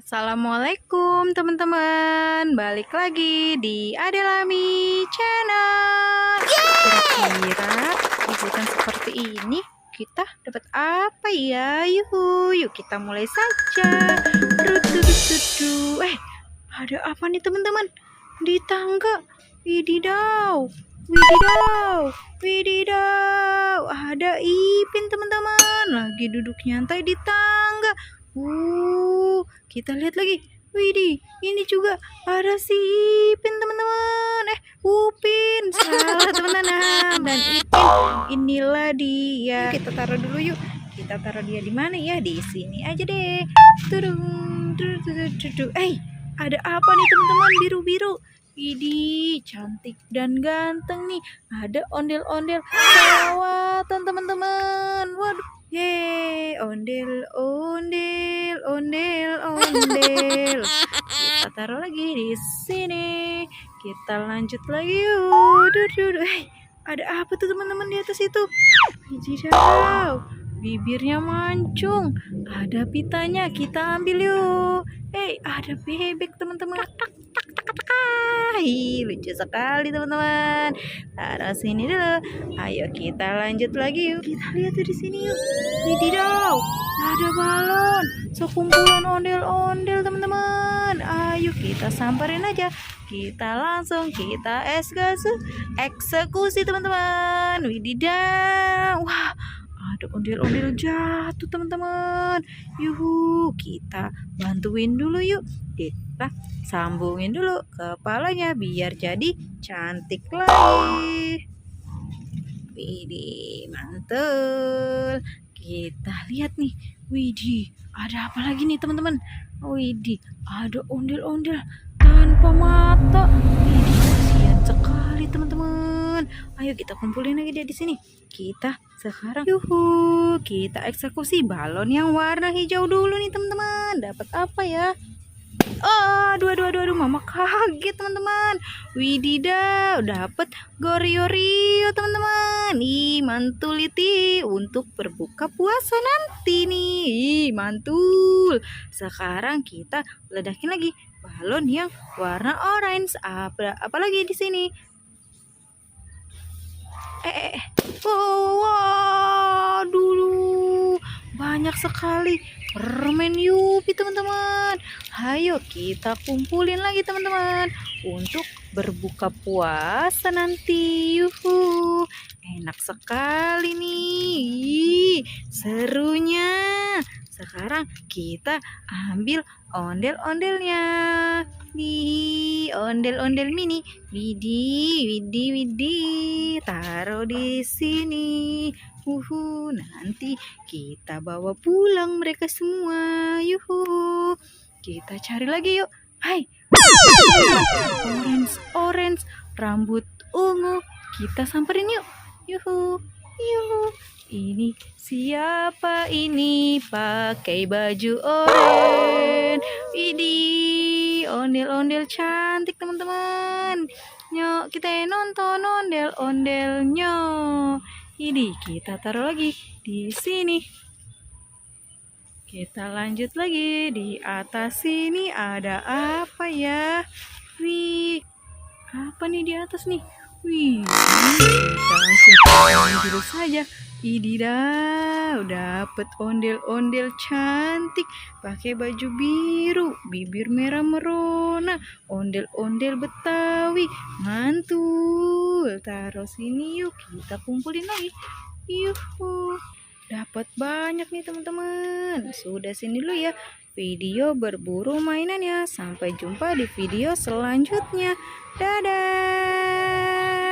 Assalamualaikum teman-teman, balik lagi di Adelami Channel. Kira-kira di hutan seperti ini kita dapat apa ya? Yuk kita mulai saja. Ada apa nih teman-teman? Di tangga. Wididaw, wididaw. Ada Ipin teman-teman, lagi duduk nyantai di tangga. Kita lihat lagi. Widih, ini juga ada si Ipin teman-teman. Upin, salah teman-teman. Dan Ipin, inilah dia. Kita taruh dulu yuk. Kita taruh dia di mana ya? Di sini aja deh. Ada apa nih teman-teman? Biru-biru. Widih, cantik dan ganteng nih. Ada ondel-ondel perawatan teman-teman. Waduh. Yeay, ondel. Kita taruh lagi di sini. Kita lanjut lagi yuk. Ada apa tuh teman-teman di atas itu? Wididaw, bibirnya mancung. Ada pitanya, kita ambil yuk. Ada bebek teman-teman. Lucu sekali teman-teman. Taruh sini dulu. Ayo kita lanjut lagi yuk. Kita lihat di sini yuk. Wididaw, ada balon. Sekumpulan ondel-ondel teman-teman. Ayo kita samperin aja. Kita eksekusi teman-teman. Wididaw. Wah, ada ondel-ondel jatuh teman-teman. Yuhu, kita bantuin dulu yuk. Kita sambungin dulu kepalanya biar jadi cantik lagi. Widih, mantul. Kita lihat nih. Widih, ada apa lagi nih teman-teman? Widih, ada ondel-ondel tanpa mata. Widih, kasihan sekali teman-teman. Ayo kita kumpulin lagi dia di sini. Kita sekarang kita eksekusi balon yang warna hijau dulu nih teman-teman. Dapat apa ya? Aduh, mama kaget teman-teman. Wididaw, dapat Goriorio teman-teman. Mantul itu untuk berbuka puasa nanti nih. Mantul. Sekarang kita ledakin lagi balon yang warna orange. Apa lagi di sini? Waduh, banyak sekali permen Yupi teman-teman. Ayo kita kumpulin lagi teman-teman untuk berbuka puasa nanti. Yuhu, enak sekali nih, serunya. Sekarang kita ambil ondel-ondelnya. Nih, ondel-ondel mini. Widih, taruh di sini. Nanti kita bawa pulang mereka semua. Kita cari lagi yuk. Hai, orange, rambut ungu. Kita samperin yuk. Yuhu. Ini siapa ini pakai baju oranye? Widih, ondel-ondel cantik teman-teman. Yuk kita nonton ondel-ondelnya. Ini kita taruh lagi di sini. Kita lanjut lagi di atas sini. Ada apa ya? Wih, apa nih di atas nih? Wih, kita langsung dulu saja. Wididaw, dapat ondel-ondel cantik pakai baju biru, bibir merah merona, ondel-ondel Betawi. Mantul. Taruh sini yuk, kita kumpulin lagi. Dapat banyak nih teman-teman. Sudah sini dulu ya video berburu mainannya. Sampai jumpa di video selanjutnya. Dadah.